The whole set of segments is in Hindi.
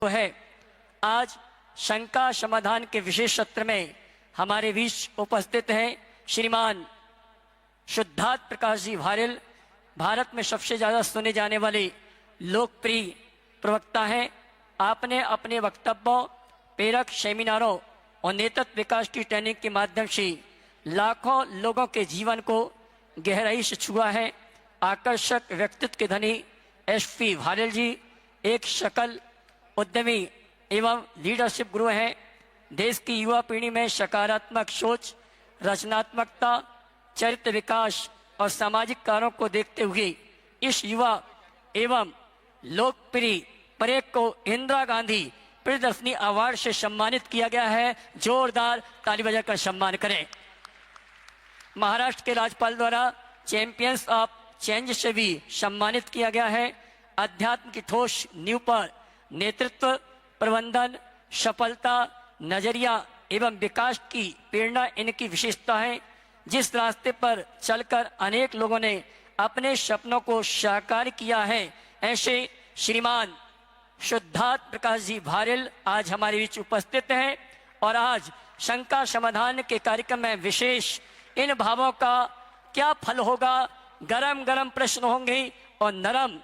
तो है आज शंका समाधान के विशेष सत्र में हमारे बीच उपस्थित हैं श्रीमान शुद्धार्थ प्रकाश जी भारेल। भारत में सबसे ज्यादा सुने जाने वाले लोकप्रिय प्रवक्ता हैं। आपने अपने वक्तव्यों, प्रेरक सेमिनारों और नेतृत्व विकास की ट्रेनिंग के माध्यम से लाखों लोगों के जीवन को गहराई से छुआ है। आकर्षक व्यक्तित्व के धनी एसपी भारेल जी एक सकल उद्यमी एवं लीडरशिप गुरु हैं। देश की युवा पीढ़ी में सकारात्मक सोच, रचनात्मकता, चरित्र विकास और सामाजिक कार्यों को देखते हुए इस युवा एवं लोकप्रिय परेड को इंदिरा गांधी प्रियदर्शनी अवार्ड से सम्मानित किया गया है। जोरदार ताली बजाकर सम्मान करें। महाराष्ट्र के राज्यपाल द्वारा चैंपियंस ऑफ चेंज से भी सम्मानित किया गया है। अध्यात्म की ठोस नींव पर नेतृत्व, प्रबंधन, सफलता, नजरिया एवं विकास की प्रेरणा इनकी विशेषता है। जिस रास्ते पर चलकर अनेक लोगों ने अपने सपनों को साकार किया है, ऐसे श्रीमान शुद्धार्थ प्रकाश जी भारेल आज हमारे बीच उपस्थित हैं और आज शंका समाधान के कार्यक्रम में विशेष इन भावों का क्या फल होगा, गरम गरम प्रश्न होंगे और नरम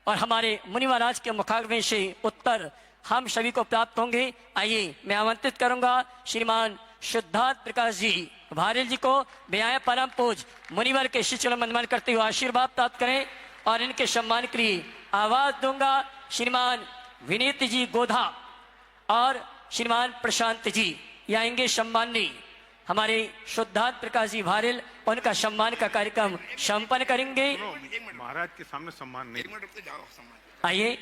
और हमारे मुनि महाराज के मुखाग्र से उत्तर हम सभी को प्राप्त होंगे। आइए मैं आमंत्रित करूंगा श्रीमान शुद्धार्थ प्रकाश जी भारेल जी को बेआए परम पूज मुनिवर के शिष्य मनमन करते हुए आशीर्वाद प्राप्त करें और इनके सम्मान के लिए आवाज दूंगा श्रीमान विनीत जी गोधा और श्रीमान प्रशांत जी आएंगे। सम्माननीय हमारे शुद्धार्थ प्रकाश जी भारेल उनका सम्मान का कार्यक्रम संपन्न करेंगे। महाराज के सामने सम्मान नहीं। आइए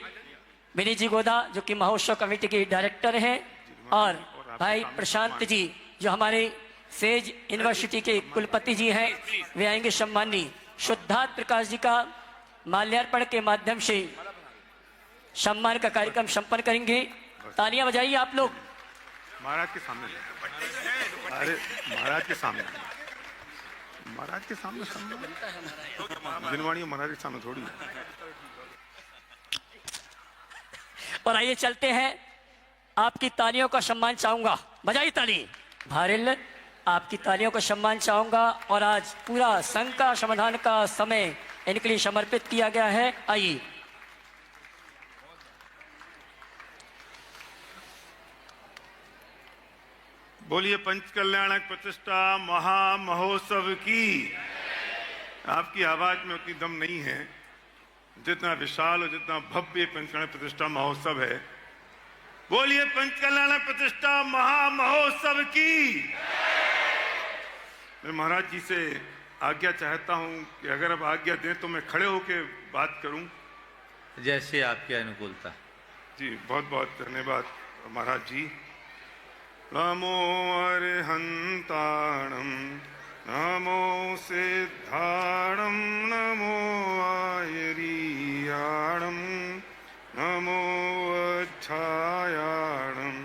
विनीत जी गोधा जो कि महोत्सव कमेटी के डायरेक्टर हैं और भाई प्रशांत जी जो हमारे सेज यूनिवर्सिटी के कुलपति जी हैं, वे आएंगे। सम्माननीय शुद्धार्थ प्रकाश जी का माल्यार्पण के माध्यम से सम्मान का कार्यक्रम संपन्न करेंगे। तालियां बजाइए आप लोग। महाराज के सामने, अरे महाराज के सामने, महाराज के सामने सम्मान दिनवाणी महाराज के सामने थोड़ी। और आइए चलते हैं, आपकी तालियों का सम्मान चाहूंगा। बजाइए ताली। भारेल आपकी तालियों का सम्मान चाहूंगा और आज पूरा शंका समाधान का समय इनके लिए समर्पित किया गया है। आइए बोलिए पंच कल्याणक प्रतिष्ठा महामहोत्सव की। आपकी आवाज में उतनी दम नहीं है जितना विशाल और जितना भव्य पंचकल्याण प्रतिष्ठा महोत्सव है। बोलिए पंच कल्याण प्रतिष्ठा महामहोत्सव की। मैं महाराज जी से आज्ञा चाहता हूं कि अगर अब आज्ञा दें तो मैं खड़े होकर बात करूं। जैसे आपकी अनुकूलता। जी बहुत बहुत धन्यवाद महाराज जी। नमो अरहंताणं नमो सिद्धाणं नमो आयरीयाणं नमो अच्छायाणं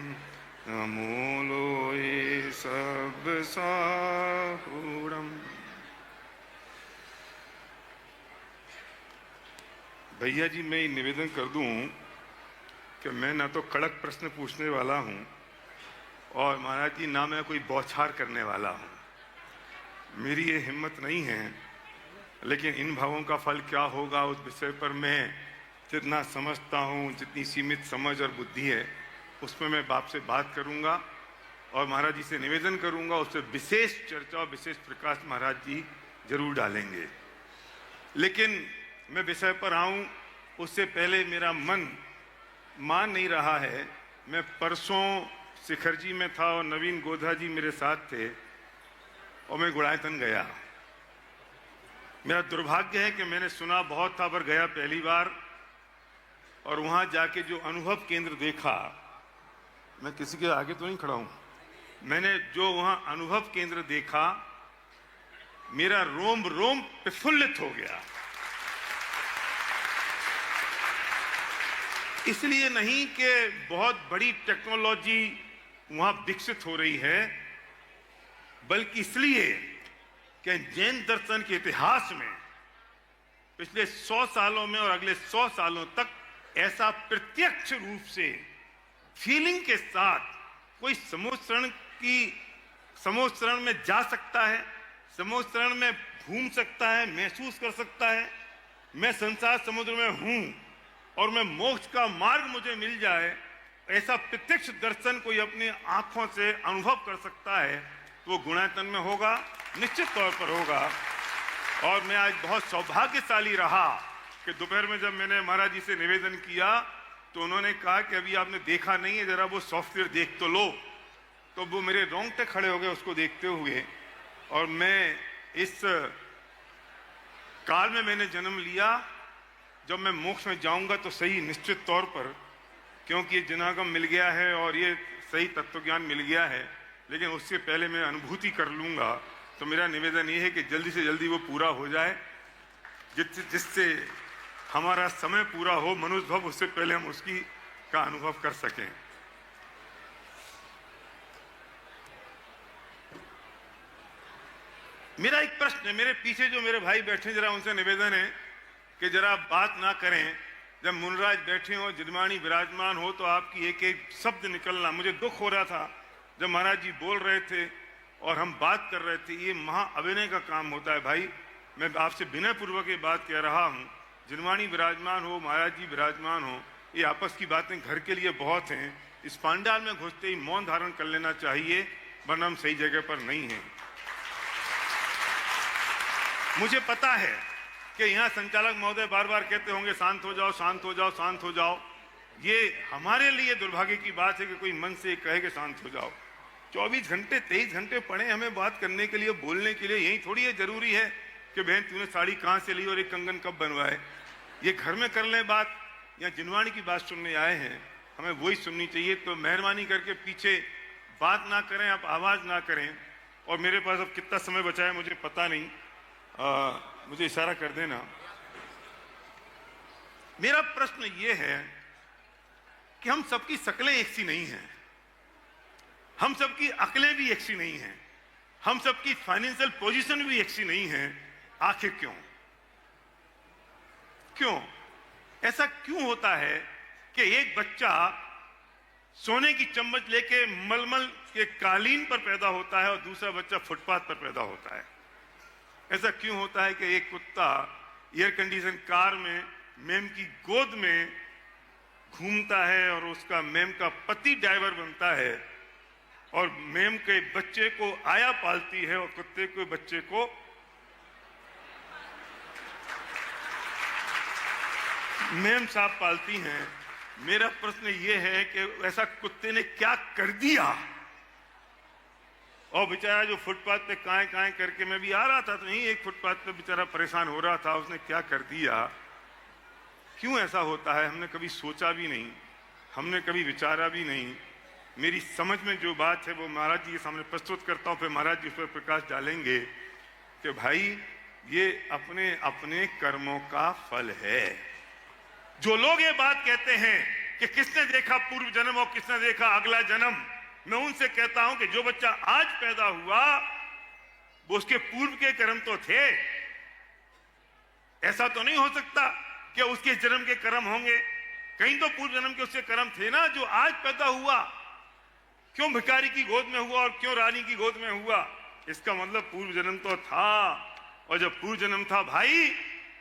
नमो लोये सब साहुणम्। भैया जी मैं निवेदन कर दूं कि मैं ना तो कड़क प्रश्न पूछने वाला हूं और महाराज जी ना मैं कोई बौछार करने वाला हूं। मेरी ये हिम्मत नहीं है, लेकिन इन भावों का फल क्या होगा उस विषय पर मैं जितना समझता हूं, जितनी सीमित समझ और बुद्धि है उसमें मैं बाप से बात करूंगा और महाराज जी से निवेदन करूंगा। उससे विशेष चर्चा और विशेष प्रकाश महाराज जी जरूर डालेंगे। लेकिन मैं विषय पर आऊं उससे पहले मेरा मन मान नहीं रहा है। मैं परसों शिखर जी में था और नवीन गोधा जी मेरे साथ थे और मैं गुड़ायतन गया। मेरा दुर्भाग्य है कि मैंने सुना बहुत था पर गया पहली बार और वहां जाके जो अनुभव केंद्र देखा, मैं किसी के आगे तो नहीं खड़ा हूं, मैंने जो वहां अनुभव केंद्र देखा मेरा रोम रोम प्रफुल्लित हो गया। इसलिए नहीं कि बहुत बड़ी टेक्नोलॉजी वहां विकसित हो रही है, बल्कि इसलिए कि जैन दर्शन के इतिहास में पिछले 100 सालों में और अगले 100 सालों तक ऐसा प्रत्यक्ष रूप से फीलिंग के साथ कोई समूह शरण में जा सकता है, समूह शरण में घूम सकता है, महसूस कर सकता है मैं संसार समुद्र में हूं और मैं मोक्ष का मार्ग मुझे मिल जाए, ऐसा प्रत्यक्ष दर्शन कोई अपनी आंखों से अनुभव कर सकता है तो वो गुणायतन में होगा, निश्चित तौर पर होगा। और मैं आज बहुत सौभाग्यशाली रहा कि दोपहर में जब मैंने महाराज जी से निवेदन किया तो उन्होंने कहा कि अभी आपने देखा नहीं है, जरा वो सॉफ्टवेयर देख तो लो। तो वो मेरे रोंगटे खड़े हो गए उसको देखते हुए। और मैं इस काल में मैंने जन्म लिया, जब मैं मोक्ष में जाऊंगा तो सही निश्चित तौर पर, क्योंकि ये जनागम मिल गया है और ये सही तत्वज्ञान मिल गया है, लेकिन उससे पहले मैं अनुभूति कर लूंगा। तो मेरा निवेदन ये है कि जल्दी से जल्दी वो पूरा हो जाए, जिससे हमारा समय पूरा हो, मनुष्य भव, उससे पहले हम उसकी का अनुभव कर सकें। मेरा एक प्रश्न है, मेरे पीछे जो मेरे भाई बैठे, जरा उनसे निवेदन है कि जरा बात ना करें। जब मुनराज बैठे हो, जिनवाणी विराजमान हो, तो आपकी एक एक शब्द निकलना, मुझे दुख हो रहा था जब महाराज जी बोल रहे थे और हम बात कर रहे थे। ये महा अभिनय का काम होता है भाई, मैं आपसे विनय पूर्वक ये बात कह रहा हूँ। जिनवाणी विराजमान हो, महाराज जी विराजमान हो, ये आपस की बातें घर के लिए बहुत हैं। इस पांडाल में घुसते ही मौन धारण कर लेना चाहिए, वरना हम सही जगह पर नहीं हैं। मुझे पता है कि यहाँ संचालक महोदय बार बार कहते होंगे शांत हो जाओ, शांत हो जाओ, शांत हो जाओ। ये हमारे लिए दुर्भाग्य की बात है कि कोई मन से कहे कि शांत हो जाओ। 24 घंटे 23 घंटे पड़े हमें बात करने के लिए, बोलने के लिए। यही थोड़ी है जरूरी है कि बहन तूने साड़ी कहाँ से ली और एक कंगन कब बनवाए। ये घर में कर लें बात, या जिनवाणी की बात सुनने आए हैं, हमें वही सुननी चाहिए। तो मेहरबानी करके पीछे बात ना करें, आप आवाज ना करें। और मेरे पास अब कितना समय बचा है मुझे पता नहीं, मुझे इशारा कर देना। मेरा प्रश्न ये है कि हम सबकी शक्लें एक सी नहीं हैं, हम सबकी अकलें भी एक सी नहीं हैं, हम सबकी फाइनेंशियल पोजीशन भी एक सी नहीं है। आखिर क्यों? क्यों ऐसा क्यों होता है कि एक बच्चा सोने की चम्मच लेके मलमल के कालीन पर पैदा होता है और दूसरा बच्चा फुटपाथ पर पैदा होता है? ऐसा क्यों होता है कि एक कुत्ता एयर कंडीशन कार में मेम की गोद में घूमता है और उसका मेम का पति ड्राइवर बनता है, और मेम के बच्चे को आया पालती है और कुत्ते के बच्चे को मेम साहब पालती हैं। मेरा प्रश्न ये है कि ऐसा कुत्ते ने क्या कर दिया? और बेचारा जो फुटपाथ पे काएं काएं करके, मैं भी आ रहा था तो यही एक फुटपाथ पे बेचारा परेशान हो रहा था, उसने क्या कर दिया? क्यों ऐसा होता है? हमने कभी सोचा भी नहीं, हमने कभी विचारा भी नहीं। मेरी समझ में जो बात है वो महाराज जी के सामने प्रस्तुत करता हूं, फिर महाराज जी उस पर प्रकाश डालेंगे कि भाई ये अपने अपने कर्मों का फल है। जो लोग ये बात कहते हैं कि किसने देखा पूर्व जन्म और किसने देखा अगला जन्म, मैं उनसे कहता हूं कि जो बच्चा आज पैदा हुआ वो उसके पूर्व के कर्म तो थे। ऐसा तो नहीं हो सकता कि उसके जन्म के कर्म होंगे, कहीं तो पूर्व जन्म के उसके कर्म थे ना। जो आज पैदा हुआ, क्यों भिखारी की गोद में हुआ और क्यों रानी की गोद में हुआ? इसका मतलब पूर्व जन्म तो था, और जब पूर्व जन्म था भाई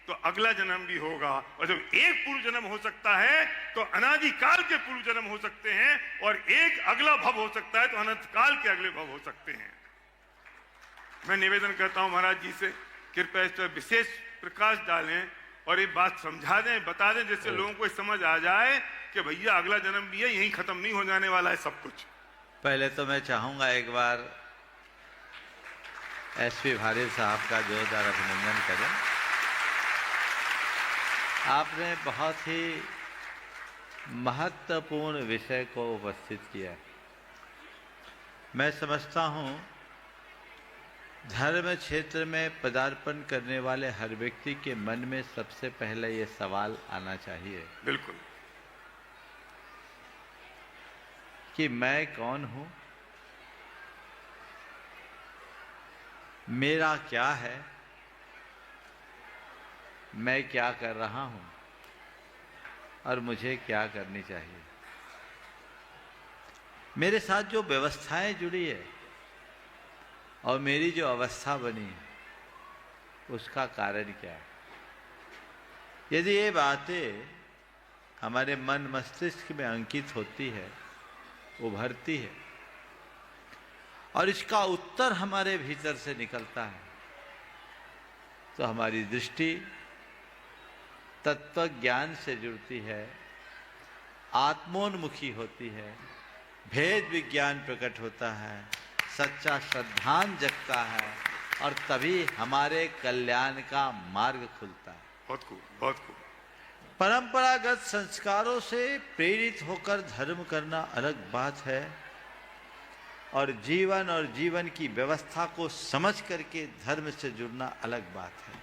तो अगला जन्म भी होगा। और जब एक पूर्व जन्म हो सकता है तो अनादि काल के पूर्व जन्म हो सकते हैं, और एक अगला भव हो सकता है तो अनंत काल के अगले भव हो सकते हैं। मैं निवेदन करता हूं महाराज जी से, कृपया इस पर विशेष प्रकाश डालें और ये बात समझा दें, बता दें, जिससे लोगों को समझ आ जाए कि भैया अगला जन्म भी है, यही खत्म नहीं हो जाने वाला है सब कुछ। पहले तो मैं चाहूंगा एक बार एसपी भारिल साहब का जोरदार अभिनंदन करें। आपने बहुत ही महत्वपूर्ण विषय को उपस्थित किया। मैं समझता हूँ धर्म क्षेत्र में पदार्पण करने वाले हर व्यक्ति के मन में सबसे पहले ये सवाल आना चाहिए, बिल्कुल, कि मैं कौन हूँ, मेरा क्या है, मैं क्या कर रहा हूँ। और मुझे क्या करनी चाहिए। मेरे साथ जो व्यवस्थाएं जुड़ी है और मेरी जो अवस्था बनी है उसका कारण क्या है। यदि ये बातें हमारे मन मस्तिष्क में अंकित होती है, उभरती है और इसका उत्तर हमारे भीतर से निकलता है, तो हमारी दृष्टि तत्व ज्ञान से जुड़ती है, आत्मोन्मुखी होती है, भेद विज्ञान प्रकट होता है, सच्चा श्रद्धांत जगता है और तभी हमारे कल्याण का मार्ग खुलता है। बहुत खूब, बहुत खूब। परंपरागत संस्कारों से प्रेरित होकर धर्म करना अलग बात है और जीवन की व्यवस्था को समझ करके धर्म से जुड़ना अलग बात है।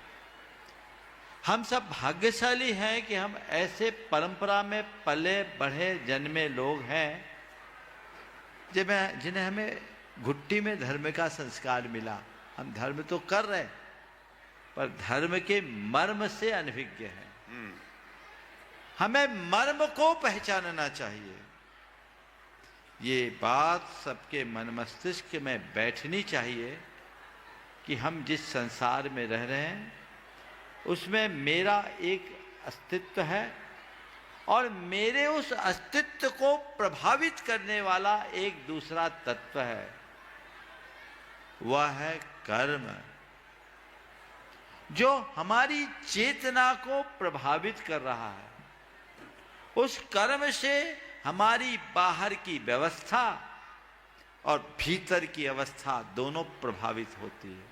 हम सब भाग्यशाली हैं कि हम ऐसे परंपरा में पले बढ़े जन्मे लोग हैं जिन्हें हमें घुट्टी में धर्म का संस्कार मिला। हम धर्म तो कर रहे हैं पर धर्म के मर्म से अनभिज्ञ हैं। हमें मर्म को पहचानना चाहिए। ये बात सबके मन मस्तिष्क में बैठनी चाहिए कि हम जिस संसार में रह रहे हैं उसमें मेरा एक अस्तित्व है और मेरे उस अस्तित्व को प्रभावित करने वाला एक दूसरा तत्व है, वह है कर्म, जो हमारी चेतना को प्रभावित कर रहा है। उस कर्म से हमारी बाहर की व्यवस्था और भीतर की अवस्था दोनों प्रभावित होती है।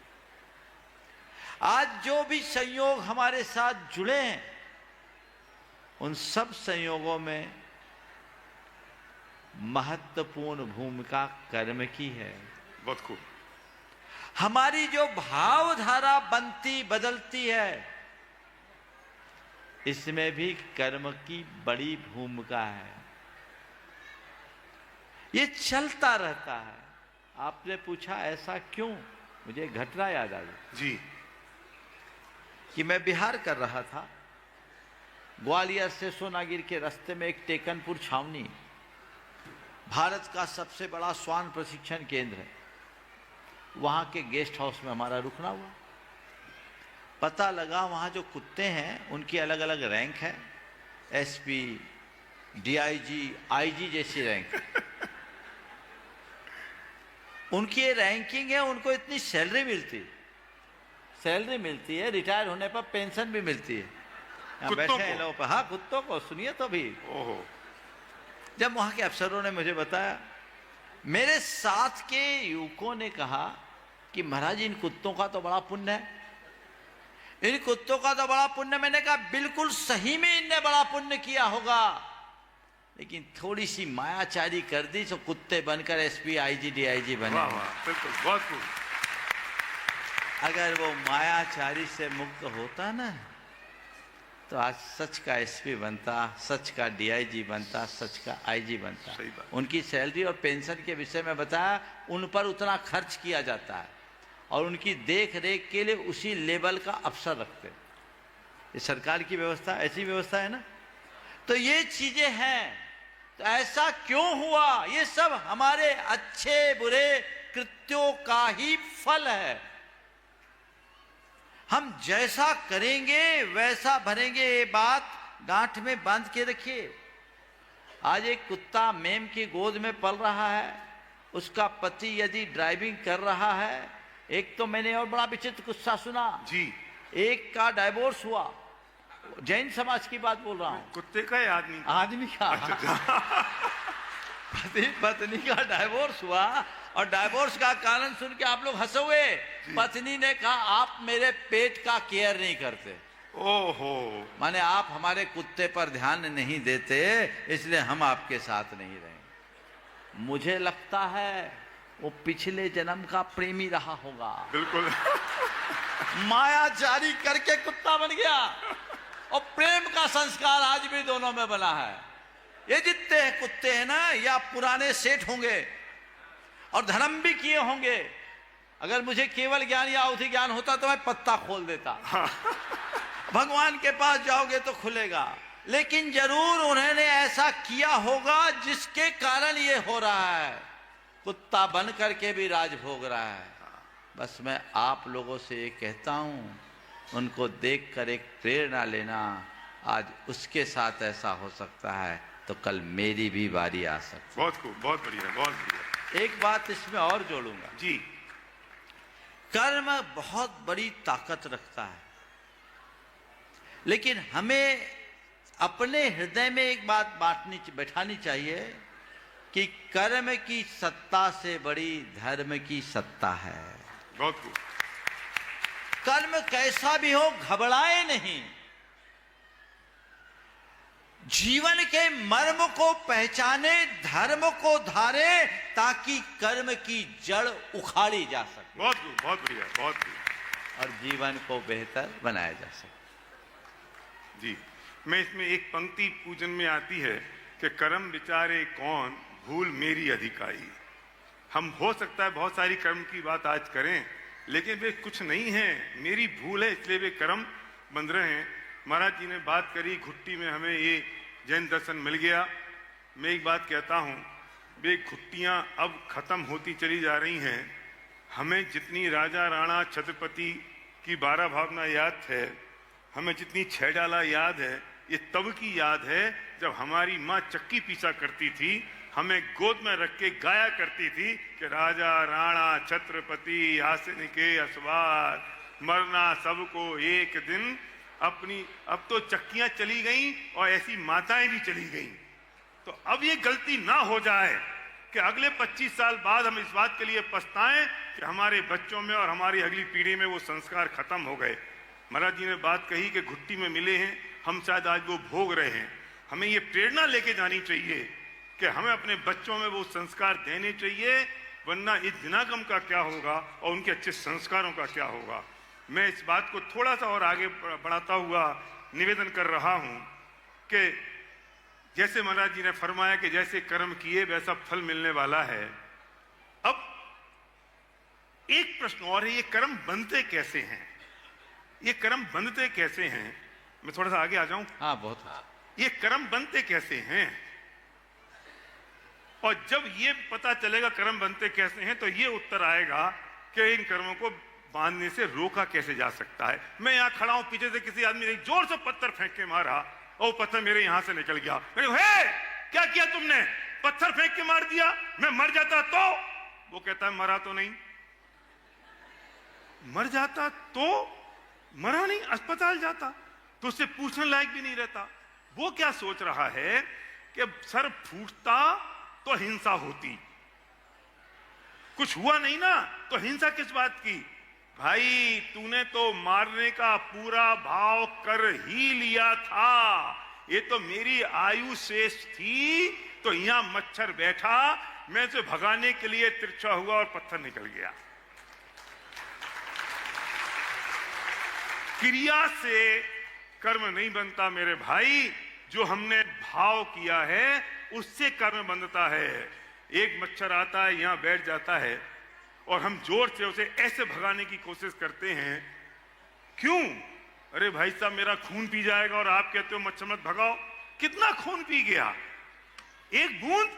आज जो भी संयोग हमारे साथ जुड़े हैं उन सब संयोगों में महत्वपूर्ण भूमिका कर्म की है। बहुत खूब। हमारी जो भावधारा बनती बदलती है इसमें भी कर्म की बड़ी भूमिका है। ये चलता रहता है। आपने पूछा ऐसा क्यों, मुझे एक घटना याद आ गई जी कि मैं बिहार कर रहा था। ग्वालियर से सोनागिर के रास्ते में एक टेकनपुर छावनी, भारत का सबसे बड़ा श्वान प्रशिक्षण केंद्र है, वहां के गेस्ट हाउस में हमारा रुकना हुआ। पता लगा वहां जो कुत्ते हैं उनकी अलग अलग रैंक है, एसपी, डीआईजी, आईजी जैसी रैंक। उनकी ये रैंकिंग है, उनको इतनी सैलरी मिलती है, रिटायर होने पर पेंशन भी मिलती है। यहाँ बैठे हैं लोग, हाँ कुत्तों को सुनिए तो भी। ओहो। जब वहां के अफसरों ने मुझे बताया, मेरे साथ के युवकों ने कहा कि महाराज इन कुत्तों का तो बड़ा पुण्य है, इन कुत्तों का तो बड़ा पुण्य। मैंने कहा बिल्कुल सही में इनने बड़ा पुण्य किया होगा, लेकिन थोड़ी सी मायाचारी कर दी तो कुत्ते बनकर एसपी, आईजी, डीआईजी बने। वाह वाह, बिल्कुल, बहुत खूब। अगर वो मायाचारी से मुक्त होता ना तो आज सच का एसपी बनता, सच का डीआईजी बनता, सच का आईजी बनता। सही बात। उनकी सैलरी और पेंशन के विषय में बताया, उन पर उतना खर्च किया जाता है और उनकी देख रेख के लिए उसी लेवल का अफसर रखते। ये सरकार की व्यवस्था, ऐसी व्यवस्था है ना। तो ये चीजें हैं। तो ऐसा क्यों हुआ? ये सब हमारे अच्छे बुरे कृत्यों का ही फल है। हम जैसा करेंगे वैसा भरेंगे, ये बात गांठ में बांध के रखिए। आज एक कुत्ता मेम की गोद में पल रहा है, उसका पति यदि ड्राइविंग कर रहा है। एक तो मैंने और बड़ा विचित्र किस्सा सुना जी। एक का डाइवोर्स हुआ, जैन समाज की बात बोल रहा हूं। कुत्ते का या आदमी का? पति पत्नी का डाइवोर्स हुआ और डाइवोर्स का कारण सुन के आप लोग हंसोगे। पत्नी ने कहा आप मेरे पेट का केयर नहीं करते, ओहो, माने आप हमारे कुत्ते पर ध्यान नहीं देते, इसलिए हम आपके साथ नहीं रहे। मुझे लगता है वो पिछले जन्म का प्रेमी रहा होगा, बिल्कुल। माया जारी करके कुत्ता बन गया और प्रेम का संस्कार आज भी दोनों में बना है। ये जितने कुत्ते हैं ना, या पुराने सेठ होंगे और धर्म भी किए होंगे। अगर मुझे केवल ज्ञान या अवधि ज्ञान होता तो मैं पत्ता खोल देता। भगवान के पास जाओगे तो खुलेगा, लेकिन जरूर उन्होंने ऐसा किया होगा जिसके कारण ये हो रहा है। कुत्ता बन करके भी राज भोग रहा है। बस मैं आप लोगों से ये कहता हूं, उनको देखकर एक प्रेरणा लेना। आज उसके साथ ऐसा हो सकता है तो कल मेरी भी बारी आ सकती है। बहुत खूब, बहुत बढ़िया, बहुत बढ़िया। एक बात इसमें और जोड़ूंगा जी। कर्म बहुत बड़ी ताकत रखता है, लेकिन हमें अपने हृदय में एक बात बैठानी चाहिए कि कर्म की सत्ता से बड़ी धर्म की सत्ता है। बहुत खूब। कर्म कैसा भी हो, घबराए नहीं। जीवन के मर्म को पहचाने, धर्म को धारे, ताकि कर्म की जड़ उखाड़ी जा सके। बहुत खूब, बहुत बढ़िया, बहुत बढ़िया। और जीवन को बेहतर बनाया जा सके। जी, मैं इसमें एक पंक्ति पूजन में आती है कि कर्म विचारे कौन, भूल मेरी अधिकाई। हम हो सकता है बहुत सारी कर्म की बात आज करें, लेकिन वे कुछ नहीं है, मेरी भूल है, इसलिए वे कर्म बंध रहे हैं। महाराज जी ने बात करी, घुट्टी में हमें ये जैन दर्शन मिल गया। मैं एक बात कहता हूँ, वे घुट्टियाँ अब खत्म होती चली जा रही हैं। हमें जितनी राजा राणा छत्रपति की 12 भावना याद है, हमें जितनी 6 डाला याद है, ये तब की याद है जब हमारी माँ चक्की पीसा करती थी, हमें गोद में रख के गाया करती थी कि राजा राणा छत्रपति आसन के असवार, मरना सबको एक दिन अपनी। अब तो चक्कियां चली गईं और ऐसी माताएं भी चली गईं। तो अब ये गलती ना हो जाए कि अगले 25 साल बाद हम इस बात के लिए पछताएं कि हमारे बच्चों में और हमारी अगली पीढ़ी में वो संस्कार खत्म हो गए। महाराज जी ने बात कही कि घुट्टी में मिले हैं, हम शायद आज वो भोग रहे हैं। हमें ये प्रेरणा लेके जानी चाहिए कि हमें अपने बच्चों में वो संस्कार देने चाहिए, वरना इस दिनागम का क्या होगा और उनके अच्छे संस्कारों का क्या होगा। मैं इस बात को थोड़ा सा और आगे बढ़ाता हुआ निवेदन कर रहा हूं कि जैसे महाराज जी ने फरमाया कि जैसे कर्म किए वैसा फल मिलने वाला है। अब एक प्रश्न और है, ये कर्म बनते कैसे हैं? ये कर्म बनते कैसे हैं? मैं थोड़ा सा आगे आ जाऊं। हाँ, बहुत। ये कर्म बनते कैसे हैं? और जब ये पता चलेगा कर्म बनते कैसे हैं, तो ये उत्तर आएगा कि इन कर्मों को बांधने से रोका कैसे जा सकता है। मैं यहां खड़ा हूं, पीछे से किसी आदमी ने जोर से पत्थर फेंक के मारा और पत्थर मेरे यहां से निकल गया। हे, क्या किया तुमने? पत्थर फेंक के मार दिया। मैं मर जाता तो? वो कहता है मरा तो नहीं। मर जाता तो? मरा नहीं, अस्पताल जाता तो उससे पूछने लायक भी नहीं रहता। वो क्या सोच रहा है कि सर फूटता तो हिंसा होती, कुछ हुआ नहीं ना, तो हिंसा किस बात की? भाई तूने तो मारने का पूरा भाव कर ही लिया था। ये तो मेरी आयु शेष थी, तो यहां मच्छर बैठा, मैं उसे भगाने के लिए तिरछा हुआ और पत्थर निकल गया। क्रिया से कर्म नहीं बनता मेरे भाई, जो हमने भाव किया है उससे कर्म बनता है। एक मच्छर आता है, यहां बैठ जाता है और हम जोर से उसे ऐसे भगाने की कोशिश करते हैं। क्यों? अरे भाई साहब मेरा खून पी जाएगा और आप कहते हो मच्छर मत भगाओ। कितना खून पी गया? एक बूंद?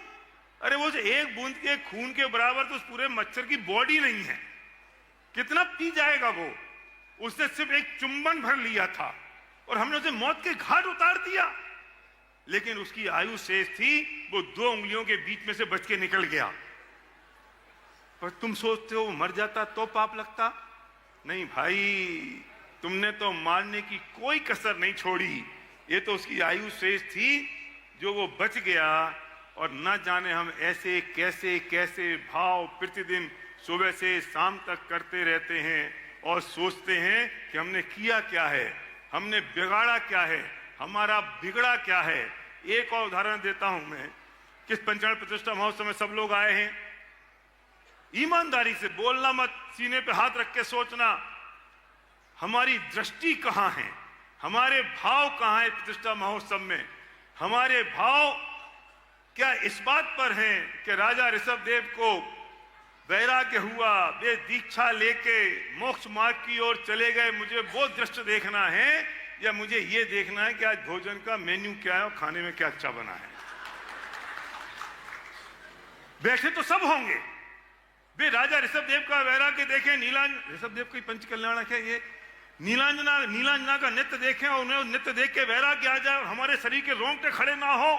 अरे वो एक बूंद के खून के बराबर तो उस पूरे मच्छर की बॉडी नहीं है। कितना पी जाएगा वो? उसने सिर्फ एक चुंबन भर लिया था और हमने उसे मौत के घाट उतार दिया। लेकिन उसकी आयु शेष थी, वो 2 उंगलियों के बीच में से बच के निकल गया। पर तुम सोचते हो मर जाता तो पाप लगता? नहीं भाई, तुमने तो मारने की कोई कसर नहीं छोड़ी। ये तो उसकी आयु शेष थी जो वो बच गया। और न जाने हम ऐसे कैसे कैसे भाव प्रतिदिन सुबह से शाम तक करते रहते हैं और सोचते हैं कि हमने किया क्या है, हमने बिगाड़ा क्या है, हमारा बिगड़ा क्या है। एक और उदाहरण देता हूं मैं। किस पंचायत प्रतिष्ठा महोत्सव में सब लोग आए हैं। ईमानदारी से बोलना मत, सीने पे हाथ रख के सोचना, हमारी दृष्टि कहां है, हमारे भाव कहां है प्रतिष्ठा महोत्सव में। हमारे भाव क्या इस बात पर हैं कि राजा ऋषभदेव को वैराग्य हुआ, वे दीक्षा लेके मोक्ष मार्ग की ओर चले गए, मुझे वो दृश्य देखना है, या मुझे ये देखना है कि आज भोजन का मेन्यू क्या है और खाने में क्या अच्छा बना है? बैठे तो सब होंगे। वे राजा ऋषभदेव का वैराग्य देखें, ऋषभदेव की पंच कल्याणक है ये, नीलांजना का नृत्य देखें और उन्हें नृत्य देख के वैराग्य आ जाए और हमारे शरीर के रोंगटे खड़े ना हो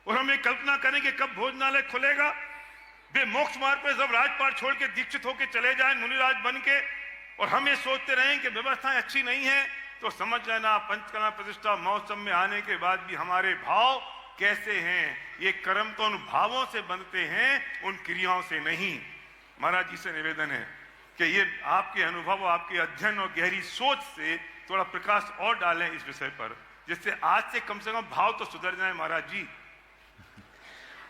और हम ये कल्पना करें कि कब भोजनालय खुलेगा। वे मोक्ष मार्ग पे जब राजपाट छोड़ के दीक्षित होकर चले जाएं मुनिराज बन के, और हम ये सोचते रहें कि व्यवस्थाएं अच्छी नहीं है, तो समझ लेना पंचकला प्रतिष्ठा महोत्सव में आने के बाद भी हमारे भाव कैसे हैं। ये कर्म तो उन भावों से बनते हैं, उन क्रियाओं से नहीं। महाराज जी से निवेदन है कि ये आपके अनुभव, आपके अध्ययन और गहरी सोच से थोड़ा प्रकाश और डालें इस विषय पर, जिससे आज से कम भाव तो सुधर जाए। महाराज जी,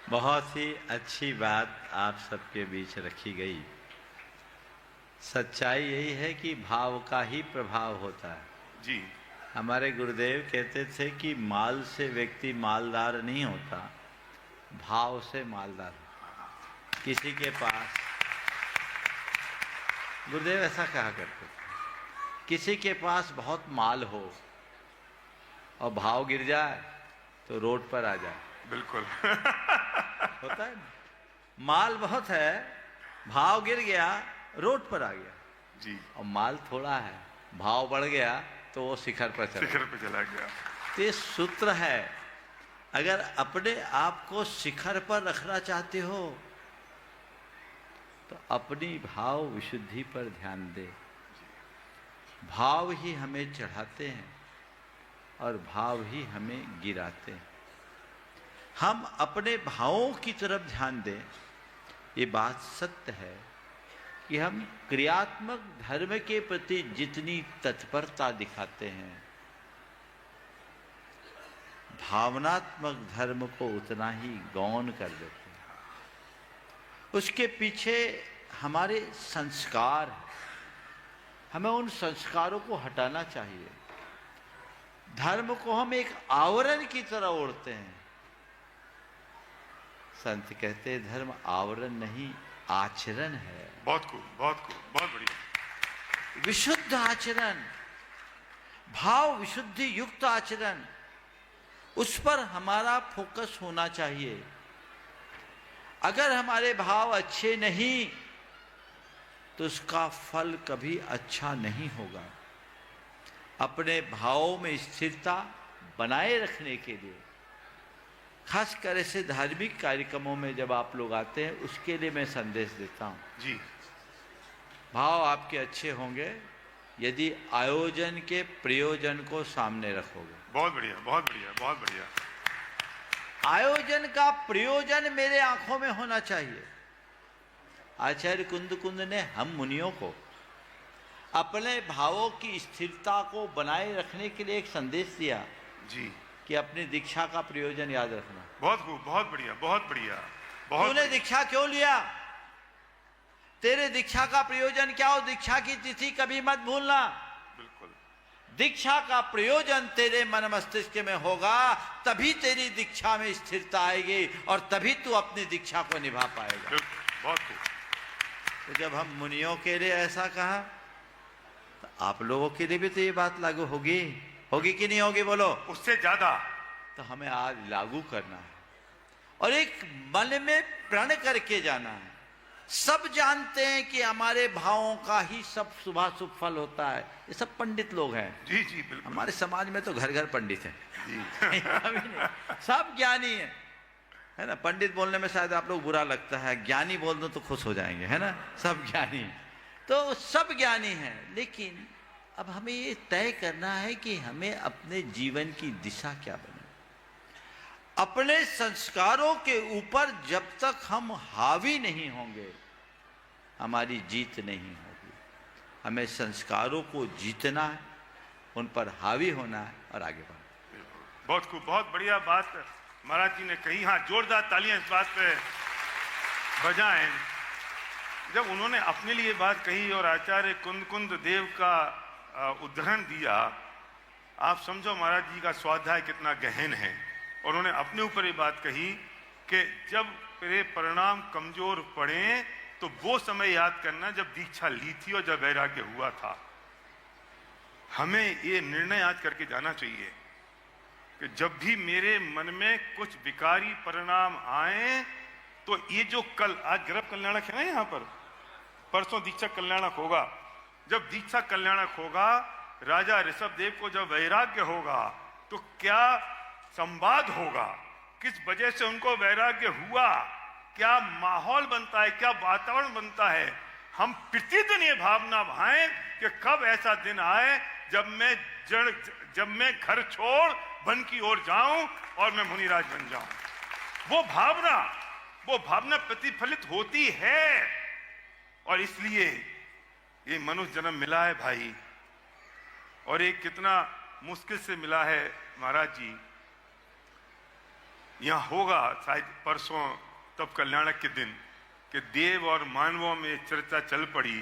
बहुत ही अच्छी बात आप सबके बीच रखी गई। सच्चाई यही है कि भाव का ही प्रभाव होता है जी। हमारे गुरुदेव कहते थे कि माल से व्यक्ति मालदार नहीं होता, भाव से मालदार होता। किसी के पास, गुरुदेव ऐसा कहा करते थे, किसी के पास बहुत माल हो और भाव गिर जाए तो रोड पर आ जाए। बिल्कुल होता है ना, माल बहुत है, भाव गिर गया, रोड पर आ गया जी, और माल थोड़ा है, भाव बढ़ गया तो वो शिखर पर चला गया। तो ये सूत्र है, अगर अपने आप को शिखर पर रखना चाहते हो तो अपनी भाव विशुद्धि पर ध्यान दे। भाव ही हमें चढ़ाते हैं और भाव ही हमें गिराते हैं। हम अपने भावों की तरफ ध्यान दें। ये बात सत्य है कि हम क्रियात्मक धर्म के प्रति जितनी तत्परता दिखाते हैं, भावनात्मक धर्म को उतना ही गौण कर देते हैं। उसके पीछे हमारे संस्कार हैं, हमें उन संस्कारों को हटाना चाहिए। धर्म को हम एक आवरण की तरह ओढ़ते हैं। संत कहते हैं धर्म आवरण नहीं, आचरण है। बहुत खूब, बहुत खूब, बहुत बढ़िया। विशुद्ध आचरण, भाव विशुद्धि युक्त आचरण, उस पर हमारा फोकस होना चाहिए। अगर हमारे भाव अच्छे नहीं तो उसका फल कभी अच्छा नहीं होगा। अपने भावों में स्थिरता बनाए रखने के लिए, खासकर ऐसे धार्मिक कार्यक्रमों में जब आप लोग आते हैं, उसके लिए मैं संदेश देता हूं जी। भाव आपके अच्छे होंगे यदि आयोजन के प्रयोजन को सामने रखोगे। बहुत बढ़िया, बहुत बढ़िया, बहुत बढ़िया। आयोजन का प्रयोजन मेरे आंखों में होना चाहिए। आचार्य कुंद ने हम मुनियों को अपने भावों की स्थिरता को बनाए रखने के लिए एक संदेश दिया जी, कि अपनी दीक्षा का प्रयोजन याद रखना। बहुत खूब, बहुत बढ़िया, बहुत बढ़िया, बहुत। तूने दीक्षा क्यों लिया? तेरे दीक्षा का प्रयोजन क्या हो? दीक्षा की तिथि कभी मत भूलना। बिल्कुल। दीक्षा का प्रयोजन तेरे मन मस्तिष्क में होगा, तभी तेरी दीक्षा में स्थिरता आएगी और तभी तू अपनी दीक्षा को निभा पाएगा। बहुत खूब। तो जब हम मुनियों के लिए ऐसा कहा, तो आप लोगों के लिए भी तो ये बात लागू होगी, होगी कि नहीं होगी? बोलो। उससे ज्यादा। तो हमें आज लागू करना है और एक मन में प्रण करके जाना है। सब जानते हैं कि हमारे भावों का ही सब शुभाशुभ फल होता है। ये सब पंडित लोग हैं। जी जी, बिल्कुल। हमारे समाज में तो घर घर पंडित हैं जी। अभी नहीं, सब ज्ञानी है ना। पंडित बोलने में शायद आप लोग बुरा लगता है, ज्ञानी बोल दो तो खुश हो जाएंगे, है ना। सब ज्ञानी, तो सब ज्ञानी हैं, लेकिन अब हमें ये तय करना है कि हमें अपने जीवन की दिशा क्या बने। अपने संस्कारों के ऊपर जब तक हम हावी नहीं होंगे, हमारी जीत नहीं होगी। हमें संस्कारों को जीतना है, उन पर हावी होना है और आगे बढ़ना। बहुत खूब, बहुत बढ़िया बात महाराज जी ने कही। हाँ, जोरदार तालियां इस बात पे बजाएं। जब उन्होंने अपने लिए बात कही और आचार्य कुंद देव का उदाहरण दिया, आप समझो महाराज जी का स्वाध्याय कितना गहन है। और उन्होंने अपने ऊपर ये बात कही कि जब तेरे परिणाम कमजोर पड़े तो वो समय याद करना जब दीक्षा ली थी और जब वैराग्य हुआ था। हमें ये निर्णय आज करके जाना चाहिए कि जब भी मेरे मन में कुछ विकारी परिणाम आए तो ये जो कल आज गर्भ कल्याणक है ना, यहाँ पर परसों दीक्षा कल्याणक होगा, जब दीक्षा कल्याणक होगा, राजा ऋषभ देव को जब वैराग्य होगा तो क्या संवाद होगा, किस वजह से उनको वैराग्य हुआ, क्या माहौल बनता है, क्या वातावरण बनता है। हम प्रतिदिन ये भावना भाएं कि कब ऐसा दिन आए जब मैं घर छोड़ वन की ओर जाऊं और मैं मुनिराज बन जाऊं। वो भावना प्रतिफलित होती है। और इसलिए ये मनुष्य जन्म मिला है भाई, और ये कितना मुश्किल से मिला है महाराज जी। यहां होगा शायद परसों तब कल्याणक के दिन कि देव और मानवों में चर्चा चल पड़ी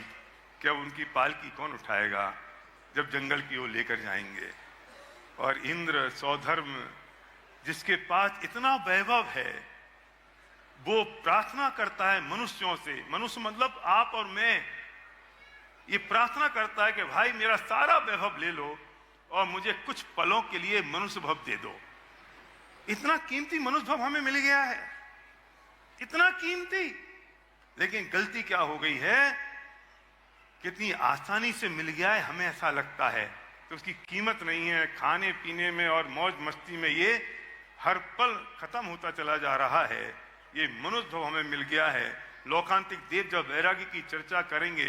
कि अब उनकी पालकी कौन उठाएगा जब जंगल की ओर लेकर जाएंगे। और इंद्र सौधर्म जिसके पास इतना वैभव है, वो प्रार्थना करता है मनुष्यों से, मनुष्य मतलब आप और मैं, ये प्रार्थना करता है कि भाई मेरा सारा वैभव ले लो और मुझे कुछ पलों के लिए मनुष्य भव दे दो। इतना कीमती मनुष्य भव हमें मिल गया है, इतना कीमती। लेकिन गलती क्या हो गई है, कितनी आसानी से मिल गया है, हमें ऐसा लगता है तो उसकी कीमत नहीं है। खाने पीने में और मौज मस्ती में ये हर पल खत्म होता चला जा रहा है। ये मनुष्य भव हमें मिल गया है। लोकांतिक देव जब वैरागी की चर्चा करेंगे,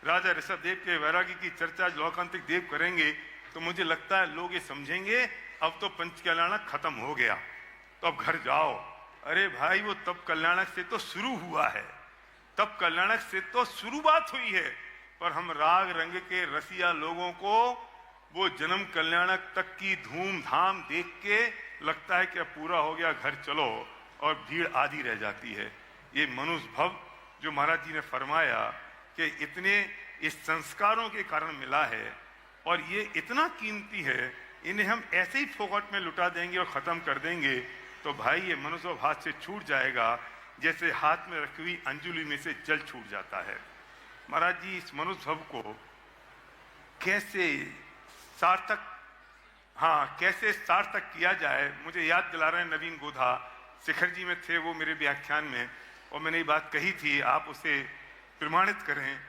राजा ऋषभ देव के वैरागी की चर्चा लोकांतिक देव करेंगे, तो मुझे लगता है लोग ये समझेंगे अब तो पंच कल्याणक खत्म हो गया, तो अब घर जाओ। अरे भाई, वो तब कल्याणक से तो शुरू हुआ है, तब कल्याणक से तो शुरुआत हुई है। पर हम राग रंग के रसिया लोगों को वो जन्म कल्याणक तक की धूमधाम देख के लगता है कि अब पूरा हो गया, घर चलो, और भीड़ आधी रह जाती है। ये मनुष्य भव जो महाराज जी ने फरमाया कि इतने इस संस्कारों के कारण मिला है और ये इतना कीमती है, इन्हें हम ऐसे ही फोकट में लुटा देंगे और खत्म कर देंगे तो भाई ये मनुष्य भव हाथ से छूट जाएगा जैसे हाथ में रखी हुई अंजुली में से जल छूट जाता है। महाराज जी, इस मनुष्य भव को कैसे सार्थक किया जाए, मुझे याद दिला रहे हैं नवीन गोधा, शिखर जी में थे वो मेरे व्याख्यान में, और मैंने ये बात कही थी, आप उसे प्रमाणित करें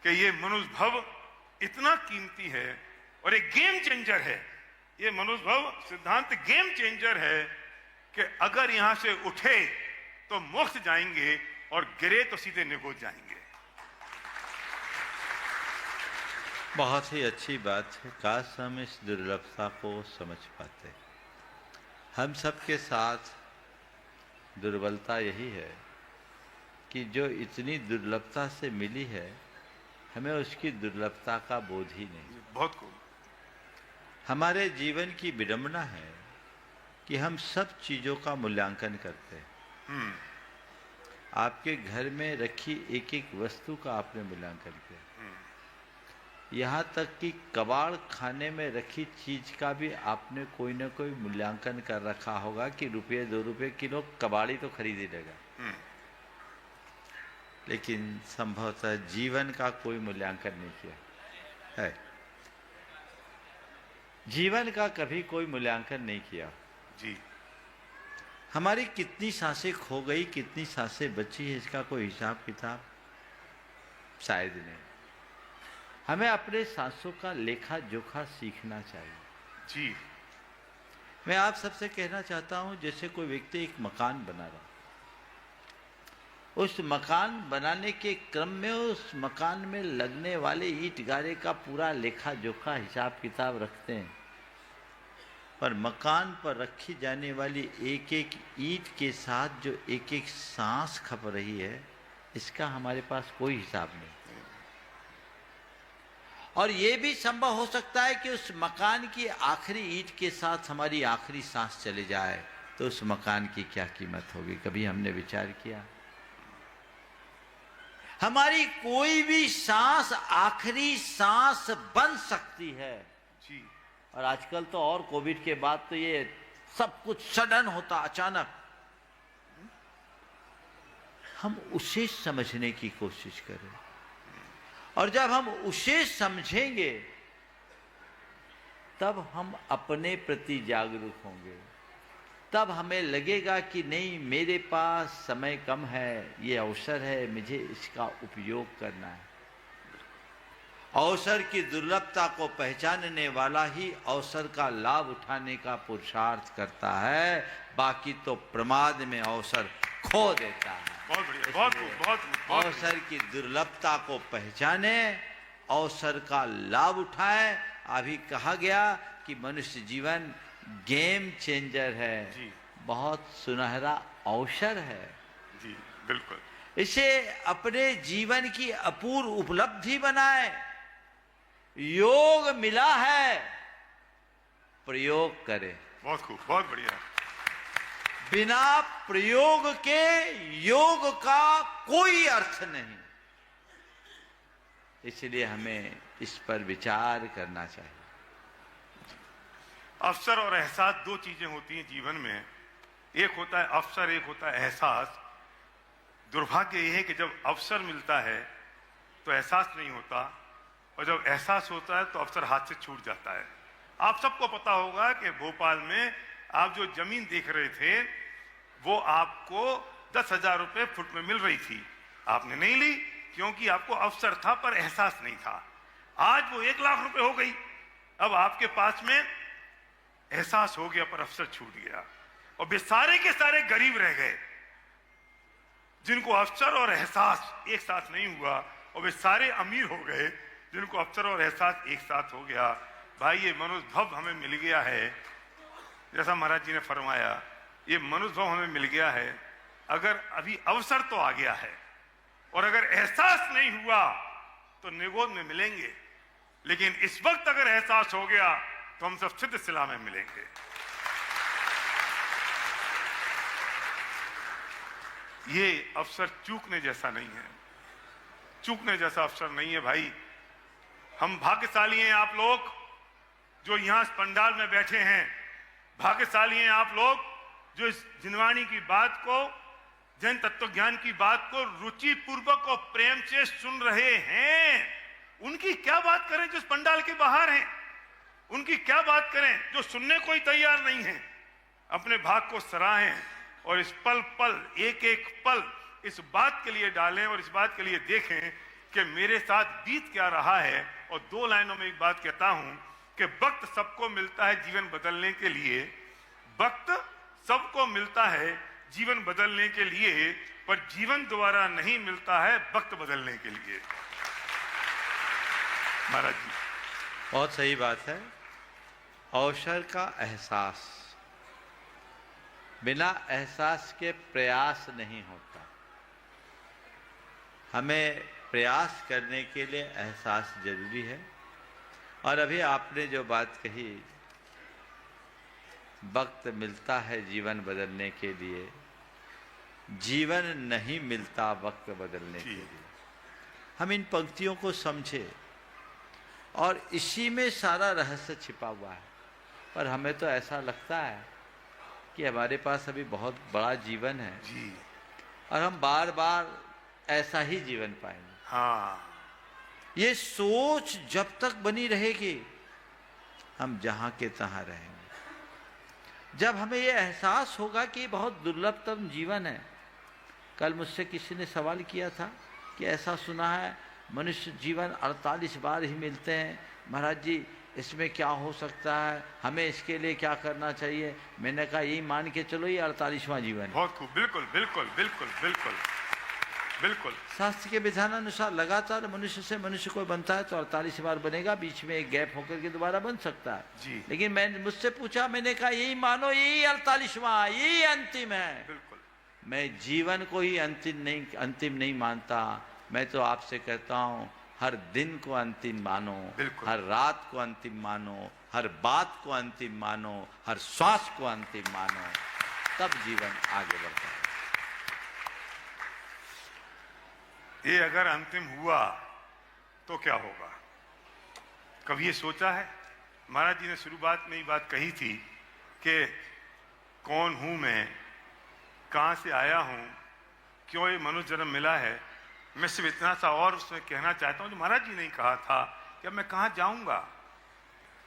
कि ये मनुष्य भव इतना कीमती है और एक गेम चेंजर है। ये मनुष्य भव सिद्धांत गेम चेंजर है कि अगर यहां से उठे तो मोक्ष जाएंगे और गिरे तो सीधे निगोज जाएंगे। बहुत ही अच्छी बात है। काश हम इस दुर्लभता को समझ पाते। हम सबके साथ दुर्बलता यही है कि जो इतनी दुर्लभता से मिली है, हमें उसकी दुर्लभता का बोध ही नहीं। बहुत खूब। हमारे जीवन की विडंबना है कि हम सब चीजों का मूल्यांकन करते हैं। आपके घर में रखी एक एक वस्तु का आपने मूल्यांकन किया, यहाँ तक कि कबाड़ खाने में रखी चीज का भी आपने कोई ना कोई मूल्यांकन कर रखा होगा कि रुपये 2 रुपये किलो कबाड़ी तो खरीद ही लेगा, लेकिन संभवतः जीवन का कोई मूल्यांकन नहीं किया है। जीवन का कभी कोई मूल्यांकन नहीं किया जी। हमारी कितनी सांसें खो गई, कितनी सांसें बची है, इसका कोई हिसाब किताब शायद नहीं। हमें अपने सांसों का लेखा जोखा सीखना चाहिए जी। मैं आप सबसे कहना चाहता हूं, जैसे कोई व्यक्ति एक मकान बना रहा, उस मकान बनाने के क्रम में उस मकान में लगने वाले ईंट गारे का पूरा लेखा जोखा हिसाब किताब रखते हैं, पर मकान पर रखी जाने वाली एक एक ईंट के साथ जो एक एक सांस खप रही है, इसका हमारे पास कोई हिसाब नहीं। और ये भी संभव हो सकता है कि उस मकान की आखिरी ईंट के साथ हमारी आखिरी सांस चली जाए, तो उस मकान की क्या कीमत होगी? कभी हमने विचार किया? हमारी कोई भी सांस आखिरी सांस बन सकती है जी। और आजकल तो और कोविड के बाद तो ये सब कुछ सडन होता, अचानक। हम उसे समझने की कोशिश करें, और जब हम उसे समझेंगे तब हम अपने प्रति जागरूक होंगे। तब हमें लगेगा कि नहीं, मेरे पास समय कम है, ये अवसर है, मुझे इसका उपयोग करना है। अवसर की दुर्लभता को पहचानने वाला ही अवसर का लाभ उठाने का पुरुषार्थ करता है, बाकी तो प्रमाद में अवसर खो देता है। बहुत बढ़िया, बहुत बहुत अवसर की दुर्लभता को पहचाने, अवसर का लाभ उठाए। अभी कहा गया कि मनुष्य जीवन गेम चेंजर है, जी। बहुत सुनहरा अवसर है। जी बिल्कुल। इसे अपने जीवन की अपूर्व उपलब्धि बनाए। योग मिला है, प्रयोग करें। बहुत खूब, बहुत बढ़िया। बिना प्रयोग के योग का कोई अर्थ नहीं। इसलिए हमें इस पर विचार करना चाहिए। अवसर और एहसास दो चीजें होती हैं जीवन में। एक होता है अवसर, एक होता है एहसास। दुर्भाग्य यह है कि जब अवसर मिलता है तो एहसास नहीं होता, और जब एहसास होता है तो अवसर हाथ से छूट जाता है। आप सबको पता होगा कि भोपाल में आप जो जमीन देख रहे थे वो आपको 10,000 रुपए फुट में मिल रही थी, आपने नहीं ली क्योंकि आपको अवसर था पर एहसास नहीं था। आज वो 1 लाख रुपए हो गई। अब आपके पास में एहसास हो गया पर अवसर छूट गया, और वे सारे के सारे गरीब रह गए जिनको अवसर और एहसास एक साथ नहीं हुआ, और वे सारे अमीर हो गए जिनको अवसर और एहसास एक साथ हो गया। भाई ये मनुष्य हमें मिल गया है, जैसा महाराज जी ने फरमाया, ये मनुष्य हमें मिल गया है। अगर अभी अवसर तो आ गया है और अगर एहसास नहीं हुआ तो निगोद में मिलेंगे, लेकिन इस वक्त अगर एहसास हो गया तो हम सब सिद्ध सिला में मिलेंगे। ये अवसर चूकने जैसा नहीं है, चूकने जैसा अवसर नहीं है भाई। हम भाग्यशाली हैं आप लोग जो यहां इस पंडाल में बैठे हैं, भाग्यशाली हैं आप लोग जो इस जिनवाणी की बात को, जैन तत्व ज्ञान की बात को रुचि पूर्वक और प्रेम से सुन रहे हैं। उनकी क्या बात करें जो इस पंडाल के बाहर हैं, उनकी क्या बात करें जो सुनने को ही तैयार नहीं है। अपने भाग को सराहें और इस पल पल, एक एक पल इस बात के लिए डालें और इस बात के लिए देखें कि मेरे साथ बीत क्या रहा है। और 2 लाइनों में एक बात कहता हूं कि वक्त सबको मिलता है जीवन बदलने के लिए, वक्त सबको मिलता है जीवन बदलने के लिए, पर जीवन दोबारा नहीं मिलता है वक्त बदलने के लिए। महाराज जी बहुत सही बात है। अवसर का एहसास, बिना एहसास के प्रयास नहीं होता। हमें प्रयास करने के लिए एहसास जरूरी है। और अभी आपने जो बात कही, वक्त मिलता है जीवन बदलने के लिए, जीवन नहीं मिलता वक्त बदलने के लिए। हम इन पंक्तियों को समझे और इसी में सारा रहस्य छिपा हुआ है। पर हमें तो ऐसा लगता है कि हमारे पास अभी बहुत बड़ा जीवन है जी, और हम बार बार ऐसा ही जीवन पाएंगे। हाँ, ये सोच जब तक बनी रहेगी हम जहां के तहां रहेंगे। जब हमें ये एहसास होगा कि बहुत दुर्लभतम जीवन है। कल मुझसे किसी ने सवाल किया था कि ऐसा सुना है मनुष्य जीवन 48 बार ही मिलते हैं, महाराज जी इसमें क्या हो सकता है, हमें इसके लिए क्या करना चाहिए। मैंने कहा यही मान के चलो ये 48वां जीवन है। बहुत खूब, बिल्कुल बिल्कुल बिल्कुल बिल्कुल बिल्कुल। शास्त्र के विधानानुसार लगातार मनुष्य से मनुष्य कोई बनता है तो 48 बार बनेगा, बीच में एक गैप होकर के दोबारा बन सकता है जी। लेकिन मैंने मुझसे पूछा, मैंने कहा यही मानो, यही 48वां, यही अंतिम है। बिल्कुल मैं जीवन को ही अंतिम नहीं मानता। मैं तो आपसे कहता हूँ हर दिन को अंतिम मानो, हर रात को अंतिम मानो, हर बात को अंतिम मानो, हर श्वास को अंतिम मानो, तब जीवन आगे बढ़ता है। ये अगर अंतिम हुआ तो क्या होगा, कभी ये सोचा है? महाराज जी ने शुरुआत में ही बात कही थी कि कौन हूं मैं, कहां से आया हूं, क्यों ये मनुष्य जन्म मिला है। मैं सिर्फ इतना सा और उसमें कहना चाहता हूं जो महाराज जी ने कहा था कि अब मैं कहां जाऊंगा।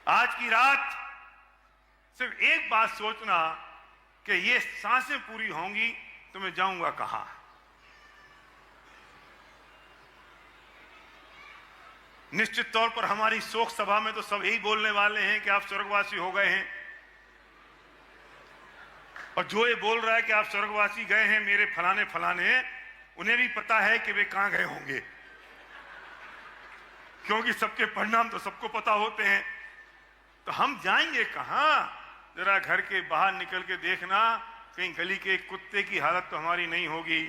आज की रात सिर्फ एक बात सोचना कि ये सांसें पूरी होंगी तो मैं जाऊंगा कहां। निश्चित तौर पर हमारी शोक सभा में तो सब यही बोलने वाले हैं कि आप स्वर्गवासी हो गए हैं, और जो ये बोल रहा है कि आप स्वर्गवासी गए हैं मेरे फलाने फलाने, उन्हें भी पता है कि वे कहां गए होंगे, क्योंकि सबके परिणाम तो सबको पता होते हैं। तो हम जाएंगे कहां? जरा घर के बाहर निकल के देखना, कहीं गली के कुत्ते की हालत तो हमारी नहीं होगी,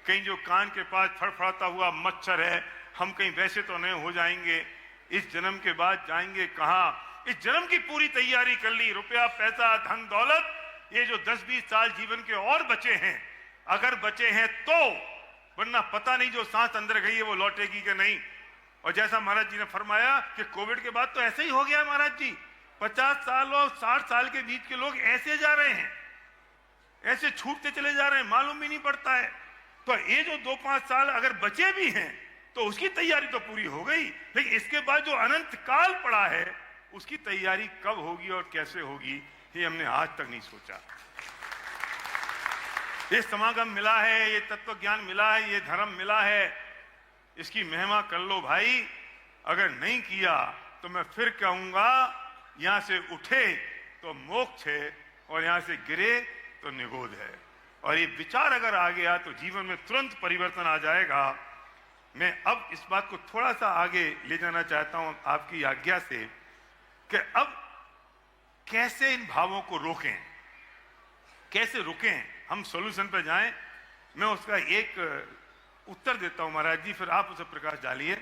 कहीं जो कान के पास फड़फड़ाता हुआ मच्छर है हम कहीं वैसे तो नहीं हो जाएंगे। इस जन्म के बाद जाएंगे कहां? इस जन्म की पूरी तैयारी कर ली, रुपया पैसा धन दौलत, ये जो 10-20 साल जीवन के और बचे हैं, अगर बचे हैं तो, वरना पता नहीं जो सांस अंदर गई है वो लौटेगी कि नहीं। और जैसा महाराज जी ने फरमाया कि कोविड के बाद तो ऐसे ही हो गया महाराज जी, 50 साल और 60 साल के बीच के लोग ऐसे जा रहे हैं, ऐसे छूटते चले जा रहे हैं, मालूम भी नहीं पड़ता है। तो ये जो 2-5 साल अगर बचे भी हैं तो उसकी तैयारी तो पूरी हो गई, लेकिन इसके बाद जो अनंत काल पड़ा है उसकी तैयारी कब होगी और कैसे होगी, ये हमने आज तक नहीं सोचा। ये समागम मिला है, ये तत्व ज्ञान मिला है, ये धर्म मिला है, इसकी महिमा कर लो भाई। अगर नहीं किया तो मैं फिर कहूंगा, यहां से उठे तो मोक्ष है और यहां से गिरे तो निगोद है। और ये विचार अगर आ गया तो जीवन में तुरंत परिवर्तन आ जाएगा। मैं अब इस बात को थोड़ा सा आगे ले जाना चाहता हूं आपकी आज्ञा से, कि अब कैसे इन भावों को रोकें, कैसे रुकें, हम सॉल्यूशन पर जाएं। मैं उसका एक उत्तर देता हूं महाराज जी, फिर आप उसे प्रकाश डालिए।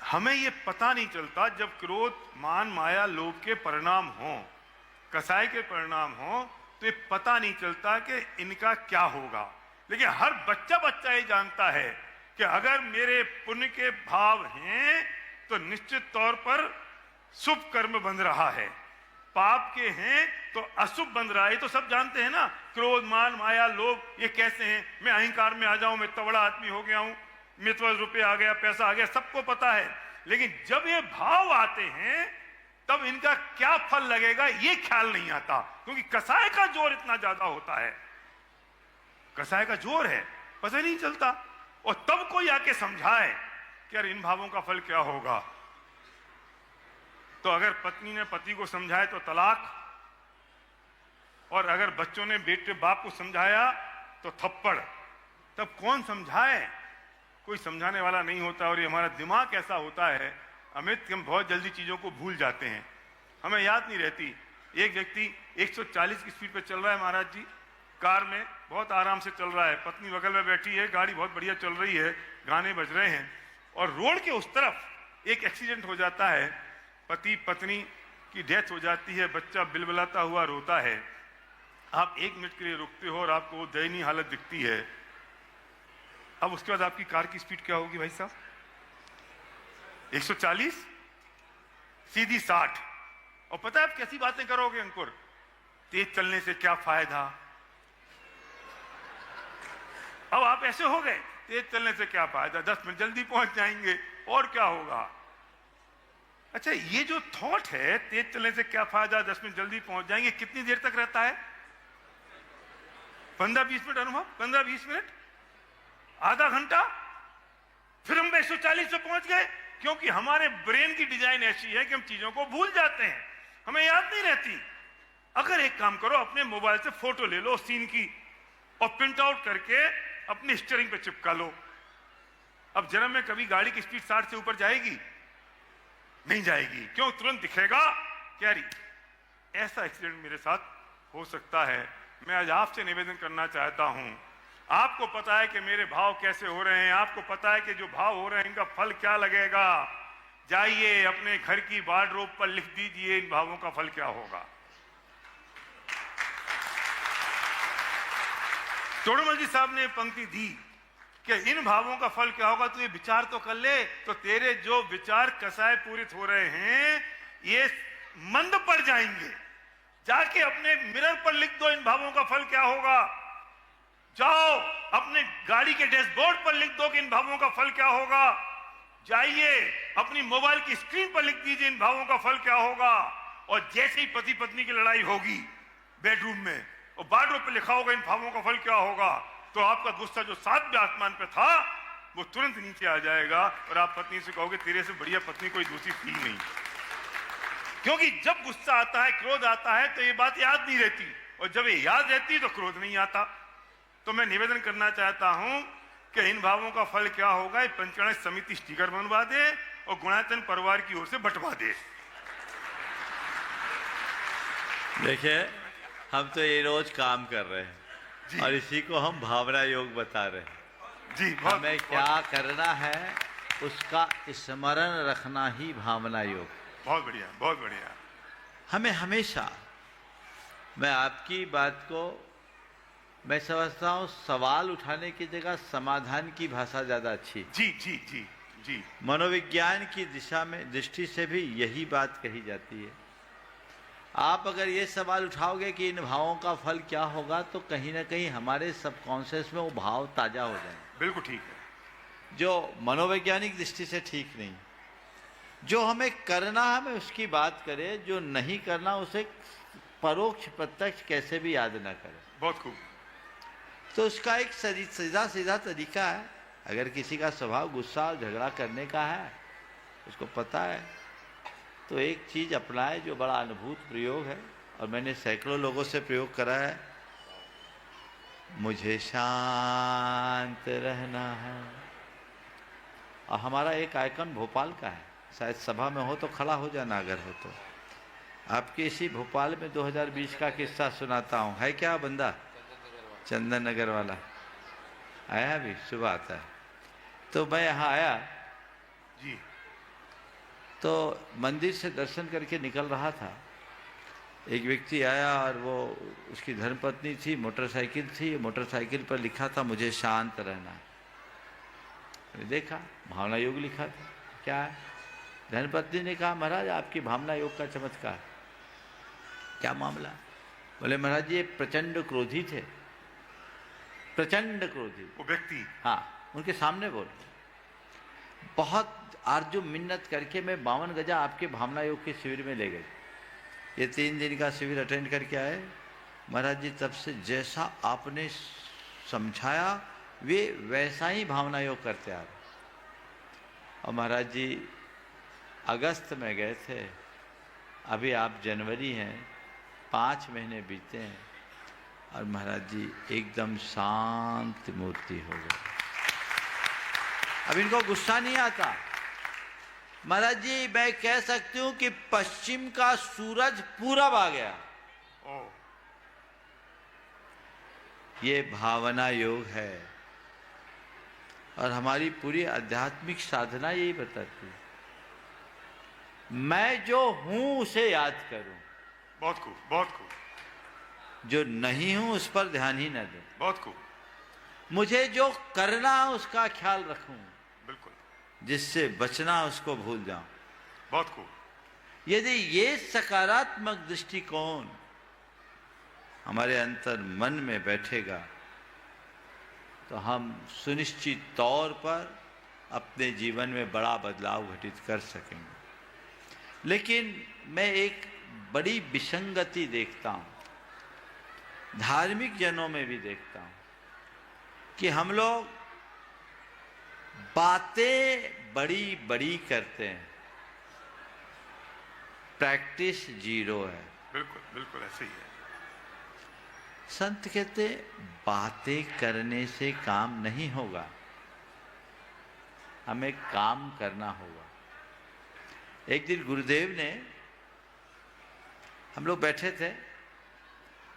हमें यह पता नहीं चलता जब क्रोध मान माया लोभ के परिणाम हो, कसाय के परिणाम हो, तो ये पता नहीं चलता कि इनका क्या होगा। लेकिन हर बच्चा ये जानता है कि अगर मेरे पुण्य के भाव हैं तो निश्चित तौर पर शुभ कर्म बन रहा है, पाप के हैं तो अशुभ बन रहा है। ये तो सब जानते हैं ना, क्रोध मान माया लोभ ये कैसे हैं। मैं अहंकार में आ जाऊं, मैं तगड़ा आदमी हो गया हूं, मेरे पास रुपया आ गया, पैसा आ गया, सबको पता है। लेकिन जब ये भाव आते हैं तब इनका क्या फल लगेगा ये ख्याल नहीं आता, क्योंकि कसाय का जोर इतना ज्यादा होता है, कसाय का जोर है, पता नहीं चलता। और तब कोई आके समझाए कि यार इन भावों का फल क्या होगा। तो अगर पत्नी ने पति को समझाया तो तलाक, और अगर बच्चों ने बेटे बाप को समझाया तो थप्पड़। तब कौन समझाए? कोई समझाने वाला नहीं होता। और ये हमारा दिमाग ऐसा होता है अमित, हम बहुत जल्दी चीजों को भूल जाते हैं, हमें याद नहीं रहती। एक व्यक्ति 140 की स्पीड पे चल रहा है महाराज जी, कार में बहुत आराम से चल रहा है, पत्नी बगल में बैठी है, गाड़ी बहुत बढ़िया चल रही है, गाने बज रहे हैं, और रोड के उस तरफ एक एक्सीडेंट हो जाता है, पति पत्नी की डेथ हो जाती है, बच्चा बिलबिलाता हुआ रोता है। आप 1 मिनट के लिए रुकते हो और आपको वो दयनीय हालत दिखती है। अब उसके बाद आपकी कार की स्पीड क्या होगी भाई साहब? 140, सीधी 60। और पता है आप कैसी बातें करोगे अंकुर? तेज चलने से क्या फायदा। अब आप ऐसे हो गए, तेज चलने से क्या फायदा, 10 मिनट जल्दी पहुंच जाएंगे, और क्या होगा। अच्छा, ये जो थॉट है तेज चलने से क्या फायदा, 10 मिनट जल्दी पहुंच जाएंगे, कितनी देर तक रहता है? 15-20 मिनट अनुभव, 15-20 मिनट, आधा घंटा, फिर हम 140 पे पहुंच गए। क्योंकि हमारे ब्रेन की डिजाइन ऐसी है कि हम चीजों को भूल जाते हैं, हमें याद नहीं रहती। अगर एक काम करो, अपने मोबाइल से फोटो ले लो सीन की और प्रिंट आउट करके अपने स्टीयरिंग पे चिपका लो। अब जन्म में कभी गाड़ी की स्पीड 60 से ऊपर जाएगी? नहीं जाएगी। क्यों? तुरंत दिखेगा क्या ऐसा एक्सीडेंट मेरे साथ हो सकता है। मैं आज आपसे निवेदन करना चाहता हूं, आपको पता है कि मेरे भाव कैसे हो रहे हैं, आपको पता है कि जो भाव हो रहे हैं इनका फल क्या लगेगा। जाइए अपने घर की वार्डरोब पर लिख दीजिए इन भावों का फल क्या होगा। तोड़मल जी साहब ने पंक्ति दी कि इन भावों का फल क्या होगा, तो ये विचार तो कर ले। तो तेरे जो विचार कसाय पूरित हो रहे हैं ये मंद पड़ जाएंगे। जाके अपने मिरर पर लिख दो इन भावों का फल क्या होगा। जाओ अपने गाड़ी के डैशबोर्ड पर लिख दो कि इन भावों का फल क्या होगा। जाइए अपनी मोबाइल की स्क्रीन पर लिख दीजिए इन भावों का फल क्या होगा, और जैसे ही पति पत्नी की लड़ाई होगी बेडरूम में और बार्डरोब पे लिखा होगा इन भावों का फल क्या होगा, तो आपका गुस्सा जो 7वें आसमान पे था वो तुरंत नीचे आ जाएगा और आप पत्नी से कहोगे तेरे से बढ़िया पत्नी कोई दूसरी थी नहीं। क्योंकि जब गुस्सा आता है, क्रोध आता है, तो ये बात याद नहीं रहती, और जब ये याद रहती है तो क्रोध नहीं आता। तो मैं निवेदन करना चाहता हूं कि इन भावों का फल क्या होगा, ये पंचकर्म समिति स्टिकर बनवा दे और गुणायतन परिवार की ओर से बंटवा दे। देखिए, हम तो ये रोज काम कर रहे हैं और इसी को हम भावना योग बता रहे हैं जी। हमें क्या करना है उसका स्मरण रखना ही भावना योग। बहुत बढ़िया, बहुत बढ़िया। हमें हमेशा, मैं आपकी बात को मैं समझता हूँ सवाल उठाने की जगह समाधान की भाषा ज्यादा अच्छी। जी जी जी जी। मनोविज्ञान की दिशा में दृष्टि से भी यही बात कही जाती है। आप अगर ये सवाल उठाओगे कि इन भावों का फल क्या होगा, तो कहीं ना कहीं हमारे सबकॉन्शियस में वो भाव ताजा हो जाएंगे। बिल्कुल ठीक है। जो मनोवैज्ञानिक दृष्टि से ठीक नहीं। जो हमें करना है हमें उसकी बात करें, जो नहीं करना उसे परोक्ष प्रत्यक्ष कैसे भी याद ना करें। बहुत खूब। तो उसका एक सीधा सीधा तरीका है। अगर किसी का स्वभाव गुस्सा और झगड़ा करने का है, उसको पता है, तो एक चीज अपनाए जो बड़ा अनुभूत प्रयोग है और मैंने सैकड़ों लोगों से प्रयोग करा है। मुझे शांत रहना है। और हमारा एक आइकन भोपाल का है, शायद सभा में हो तो खड़ा हो जाना अगर हो तो। आपके इसी भोपाल में 2020 का किस्सा सुनाता हूँ। है क्या बंदा? चंदन नगर वाला आया अभी, सुबह आता है। तो मैं यहाँ आया जी। तो मंदिर से दर्शन करके निकल रहा था। एक व्यक्ति आया और वो उसकी धर्मपत्नी थी, मोटरसाइकिल थी, मोटरसाइकिल पर लिखा था मुझे शांत रहना है। मैंने देखा भावना योग लिखा था। क्या है? धर्मपत्नी ने कहा महाराज आपकी भावना योग का चमत्कार। क्या मामला? बोले महाराज ये प्रचंड क्रोधी थे, प्रचंड क्रोधी वो व्यक्ति। हाँ, उनके सामने बोल बहुत आरजू मिन्नत करके मैं 52 गजा आपके भावना योग के शिविर में ले गई। ये 3 दिन का शिविर अटेंड करके आए। महाराज जी तब से जैसा आपने समझाया वे वैसा ही भावना योग करते आ रहे। और महाराज जी अगस्त में गए थे, अभी आप जनवरी हैं, 5 महीने बीते हैं और महाराज जी एकदम शांत मूर्ति हो गए। अब इनको गुस्सा नहीं आता। महाराज जी मैं कह सकती हूं कि पश्चिम का सूरज पूरब आ गया। ओ। ये भावना योग है और हमारी पूरी आध्यात्मिक साधना यही बताती है। मैं जो हूं उसे याद करूं, बहुत खूब, बहुत खूब। जो नहीं हूं उस पर ध्यान ही न दूं। बहुत खूब। मुझे जो करना है उसका ख्याल रखूं, बिल्कुल। जिससे बचना उसको भूल जाऊं। बहुत खूब। यदि ये सकारात्मक दृष्टिकोण हमारे अंतर मन में बैठेगा तो हम सुनिश्चित तौर पर अपने जीवन में बड़ा बदलाव घटित कर सकेंगे। लेकिन मैं एक बड़ी विसंगति देखता हूं, धार्मिक जनों में भी देखता हूं, कि हम लोग बातें बड़ी बड़ी करते हैं, प्रैक्टिस जीरो है। बिल्कुल बिल्कुल ऐसे ही है। संत कहते बातें करने से काम नहीं होगा, हमें काम करना होगा। एक दिन गुरुदेव ने, हम लोग बैठे थे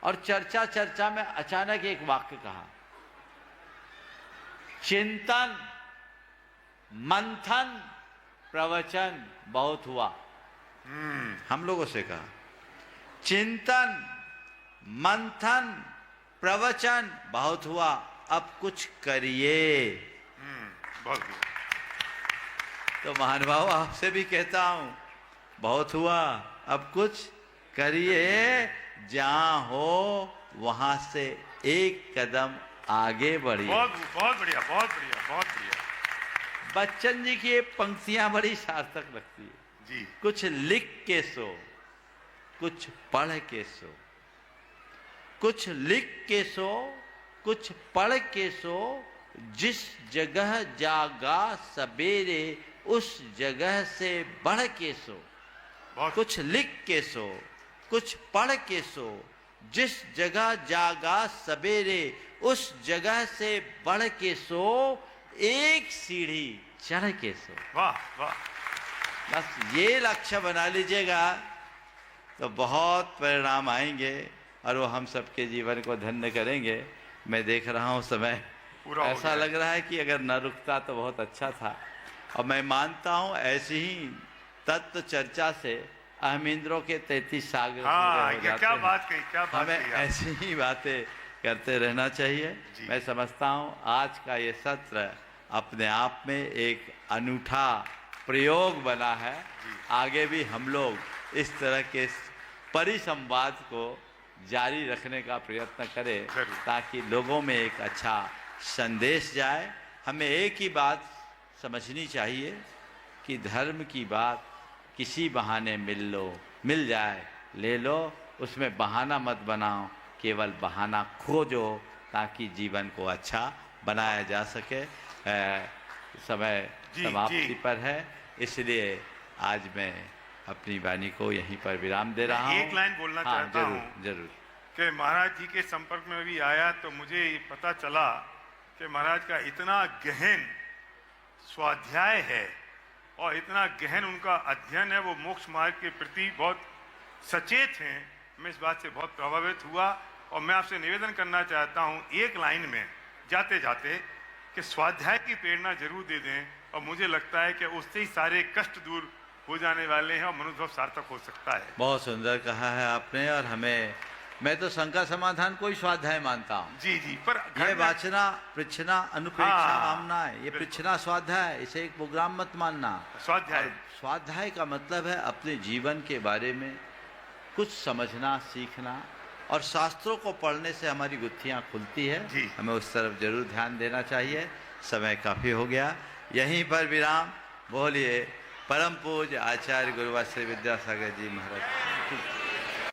और चर्चा में अचानक एक वाक्य कहा, चिंतन मंथन प्रवचन बहुत हुआ। हम लोगों से कहा चिंतन मंथन प्रवचन बहुत हुआ, अब कुछ करिए। बहुत खूब। तो महानुभाव आपसे भी कहता हूं, बहुत हुआ अब कुछ करिए, जहां हो वहां से एक कदम आगे बढ़िए। बहुत बहुत बढ़िया, बहुत बढ़िया, बहुत बढ़िया। बच्चन जी की ये पंक्तियां बड़ी सार्थक लगती है। जी कुछ लिख के सो, कुछ पढ़ के सो, कुछ लिख के सो, कुछ पढ़ के सो, जिस जगह जागा सवेरे उस जगह से बढ़ के सो। बहुत कुछ लिख के सो, कुछ पढ़ के सो, जिस जगह जागा सवेरे उस जगह से बढ़ के सो, एक सीढ़ी चढ़ के सो। वाह वाह। बस ये लक्ष्य बना लीजिएगा तो बहुत परिणाम आएंगे और वो हम सबके जीवन को धन्य करेंगे। मैं देख रहा हूँ समय पूरा हो ऐसा गया। लग रहा है कि अगर न रुकता तो बहुत अच्छा था। और मैं मानता हूँ ऐसी ही तत्व चर्चा से अहमिंद्रों के 33 सागर पूरे हाँ हो क्या जाते क्या हैं। बात कही, क्या बात हमें कही आप। ऐसी ही बातें करते रहना चाहिए। जी। मैं समझता हूँ आज का ये सत्र अपने आप में एक अनूठा प्रयोग बना है। आगे भी हम लोग इस तरह के परिसंवाद को जारी रखने का प्रयत्न करें जरूर। ताकि लोगों में एक अच्छा संदेश जाए। हमें एक ही बात समझनी चाहिए कि धर्म की बात किसी बहाने मिल जाए ले लो, उसमें बहाना मत बनाओ, केवल बहाना खोजो ताकि जीवन को अच्छा बनाया जा सके। समय जी, समाप्ति जी। पर है, इसलिए आज मैं अपनी वाणी को यहीं पर विराम दे रहा हूँ। एक लाइन बोलना हाँ, चाहता जरूर हूँ जरूर। कि महाराज जी के संपर्क में भी आया तो मुझे ये पता चला कि महाराज का इतना गहन स्वाध्याय है और इतना गहन उनका अध्ययन है, वो मोक्ष मार्ग के प्रति बहुत सचेत हैं। मैं इस बात से बहुत प्रभावित हुआ और मैं आपसे निवेदन करना चाहता हूँ एक लाइन में जाते जाते कि स्वाध्याय की प्रेरणा जरूर दे दें और मुझे लगता है कि उससे ही सारे कष्ट दूर हो जाने वाले हैं और मनुष्य सार्थक हो सकता है। बहुत सुंदर कहा है आपने। और मैं तो शंका समाधान को ही स्वाध्याय मानता हूँ। जी जी, पर ये वाचना पृच्छना अनुप्रेक्षा हाँ, कामना है, ये बिल्कुल। पृच्छना स्वाध्याय, इसे एक प्रोग्राम मत मानना। स्वाध्याय और स्वाध्याय का मतलब है अपने जीवन के बारे में कुछ समझना सीखना, और शास्त्रों को पढ़ने से हमारी गुत्थियाँ खुलती है। जी। हमें उस तरफ जरूर ध्यान देना चाहिए। समय काफ़ी हो गया, यहीं पर विराम। बोलिए परम पूज्य आचार्य गुरुवार श्री विद्यासागर जी महाराज।